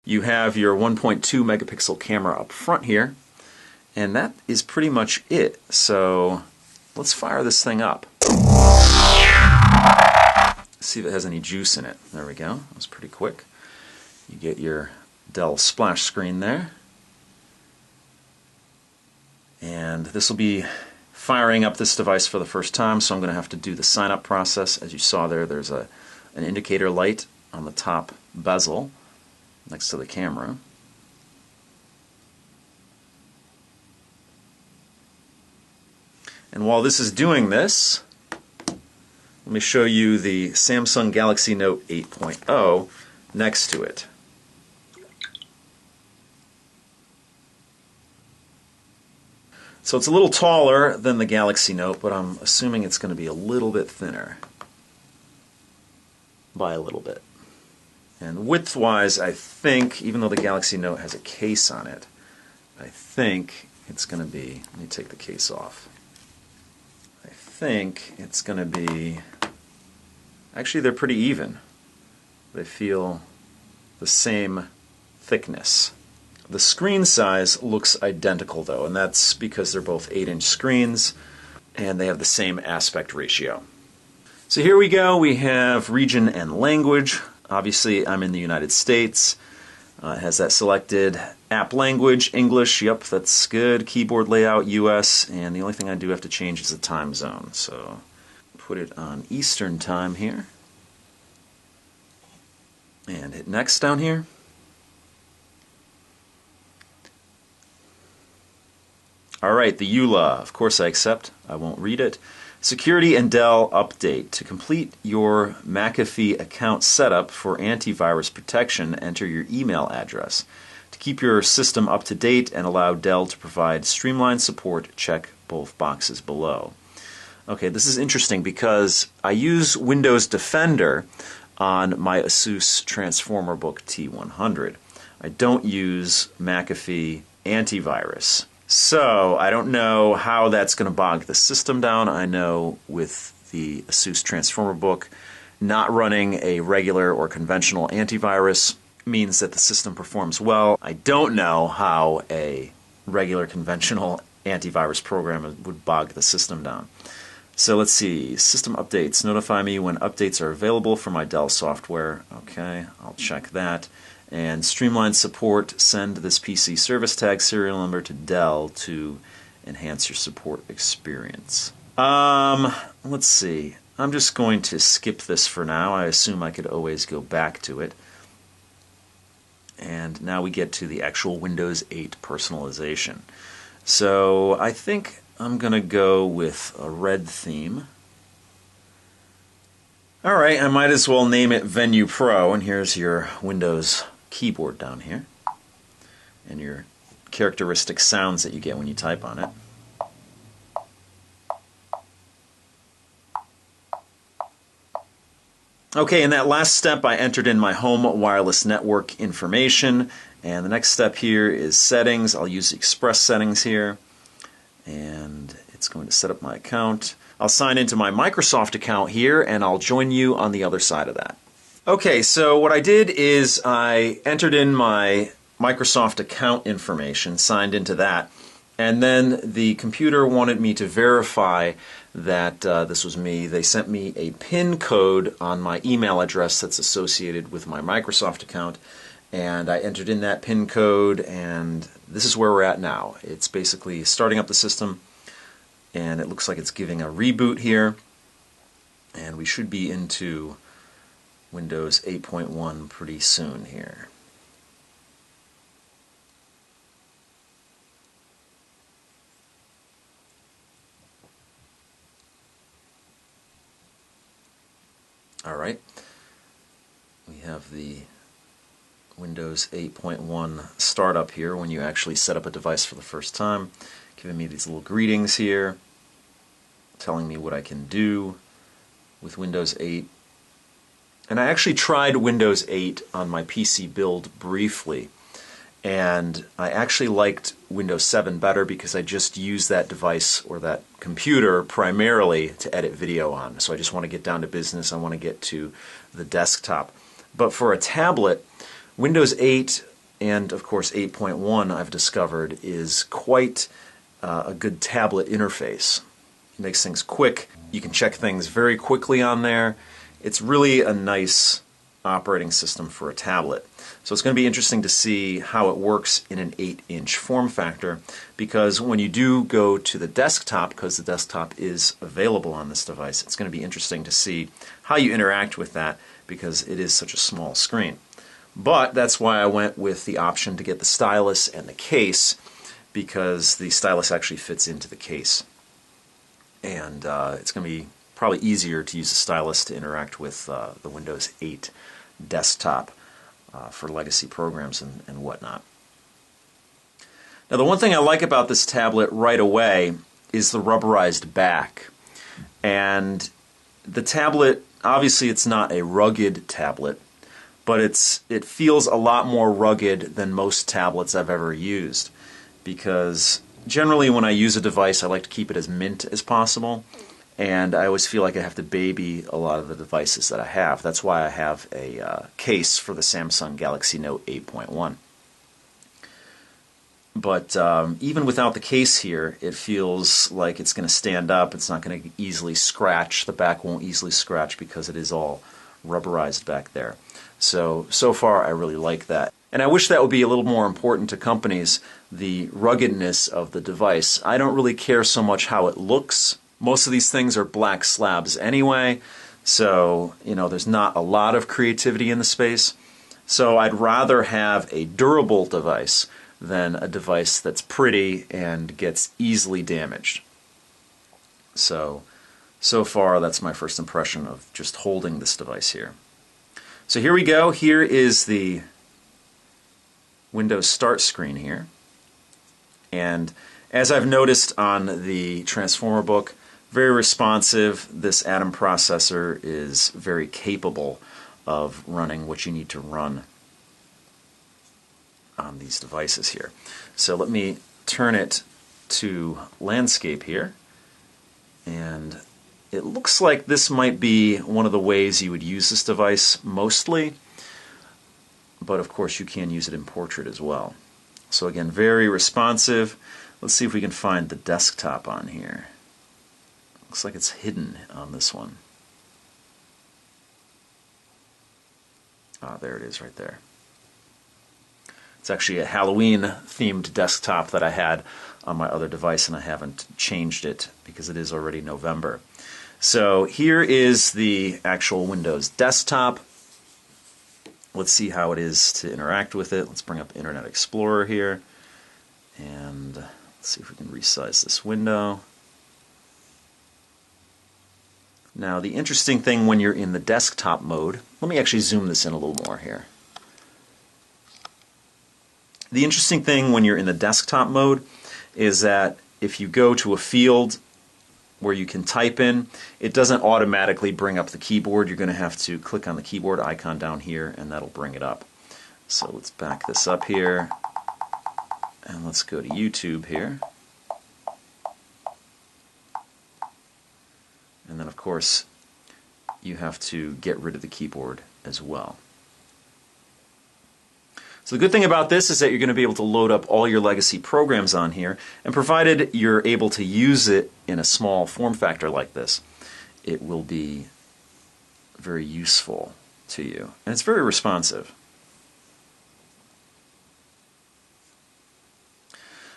You have your 1.2 megapixel camera up front here, and that is pretty much it. So let's fire this thing up. See if it has any juice in it. There we go. That was pretty quick. You get your Dell splash screen there. And this will be firing up this device for the first time, so I'm going to have to do the sign up process. As you saw there, there's an indicator light on the top bezel next to the camera. And while this is doing this, let me show you the Samsung Galaxy Note 8.0 next to it. So it's a little taller than the Galaxy Note, but I'm assuming it's going to be a little bit thinner by a little bit. And width-wise, I think, even though the Galaxy Note has a case on it, I think it's going to be, let me take the case off. I think it's going to be, actually they're pretty even. They feel the same thickness. The screen size looks identical though, and that's because they're both 8-inch screens and they have the same aspect ratio. So here we go, we have region and language. Obviously I'm in the United States. It has that selected app language, English, yep, that's good. Keyboard layout, US, and the only thing I do have to change is the time zone. So put it on Eastern time here. And hit next down here. Alright, the EULA, of course I accept, I won't read it. Security and Dell update. To complete your McAfee account setup for antivirus protection, enter your email address. To keep your system up to date and allow Dell to provide streamlined support, check both boxes below. Okay, this is interesting because I use Windows Defender on my Asus Transformer Book T100. I don't use McAfee antivirus. So I don't know how that's going to bog the system down. I know with the Asus Transformer Book, not running a regular or conventional antivirus means that the system performs well. I don't know how a regular conventional antivirus program would bog the system down. So let's see, system updates. Notify me when updates are available for my Dell software. Okay, I'll check that. And streamline support, send this PC service tag serial number to Dell to enhance your support experience. Let's see. I'm just going to skip this for now. I assume I could always go back to it. And now we get to the actual Windows 8 personalization. So I think I'm going to go with a red theme. Alright, I might as well name it Venue Pro, and here's your Windows keyboard down here and your characteristic sounds that you get when you type on it. Okay, in that last step I entered in my home wireless network information, and the next step here is settings. I'll use Express settings here, and it's going to set up my account. I'll sign into my Microsoft account here, and I'll join you on the other side of that. Okay, so what I did is I entered in my Microsoft account information, signed into that, and then the computer wanted me to verify that this was me. They sent me a PIN code on my email address that's associated with my Microsoft account, and I entered in that PIN code, and this is where we're at now. It's basically starting up the system, and it looks like it's giving a reboot here, and we should be into Windows 8.1 pretty soon here. Alright, we have the Windows 8.1 startup here when you actually set up a device for the first time, giving me these little greetings here, telling me what I can do with Windows 8. And I actually tried Windows 8 on my PC build briefly, and I actually liked Windows 7 better because I just used that device or that computer primarily to edit video on. So I just want to get down to business, I want to get to the desktop. But for a tablet, Windows 8 and of course 8.1 I've discovered is quite a good tablet interface. It makes things quick. You can check things very quickly on there. It's really a nice operating system for a tablet. So it's going to be interesting to see how it works in an 8-inch form factor, because when you do go to the desktop, because the desktop is available on this device, it's going to be interesting to see how you interact with that, because it is such a small screen. But that's why I went with the option to get the stylus and the case, because the stylus actually fits into the case. And it's going to be probably easier to use the stylus to interact with the Windows 8 desktop for legacy programs and whatnot. Now, the one thing I like about this tablet right away is the rubberized back. And the tablet, obviously it's not a rugged tablet, but it feels a lot more rugged than most tablets I've ever used, because generally when I use a device I like to keep it as mint as possible, and I always feel like I have to baby a lot of the devices that I have. That's why I have a case for the Samsung Galaxy Note 8.1. But even without the case here, it feels like it's going to stand up. It's not going to easily scratch. The back won't easily scratch because it is all rubberized back there. So far I really like that. And I wish that would be a little more important to companies, the ruggedness of the device. I don't really care so much how it looks. Most of these things are black slabs anyway, so there's not a lot of creativity in the space. So I'd rather have a durable device than a device that's pretty and gets easily damaged. So far that's my first impression of just holding this device here. So here we go. Here is the Windows Start screen here. And as I've noticed on the Transformer book, very responsive. This Atom processor is very capable of running what you need to run on these devices here. So let me turn it to landscape here, and it looks like this might be one of the ways you would use this device mostly, but of course you can use it in portrait as well. So again, very responsive. Let's see if we can find the desktop on here. Looks like it's hidden on this one. Ah, there it is right there. It's actually a Halloween-themed desktop that I had on my other device, and I haven't changed it because it is already November. So here is the actual Windows desktop. Let's see how it is to interact with it. Let's bring up Internet Explorer here, and let's see if we can resize this window. Now, the interesting thing when you're in the desktop mode, let me actually zoom this in a little more here. The interesting thing when you're in the desktop mode is that if you go to a field where you can type in, it doesn't automatically bring up the keyboard. You're going to have to click on the keyboard icon down here, and that'll bring it up. So let's back this up here, and let's go to YouTube here. And then, of course, you have to get rid of the keyboard as well. So the good thing about this is that you're going to be able to load up all your legacy programs on here, and provided you're able to use it in a small form factor like this, it will be very useful to you. And it's very responsive.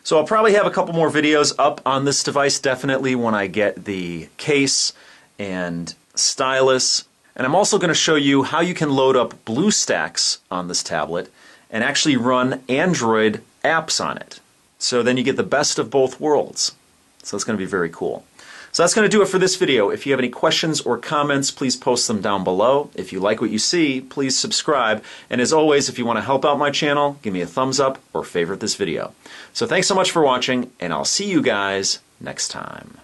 So I'll probably have a couple more videos up on this device, definitely when I get the case and stylus. And I'm also going to show you how you can load up BlueStacks on this tablet and actually run Android apps on it. So then you get the best of both worlds. So it's going to be very cool. So that's going to do it for this video. If you have any questions or comments, please post them down below. If you like what you see, please subscribe. And as always, if you want to help out my channel, give me a thumbs up or favorite this video. So thanks so much for watching, and I'll see you guys next time.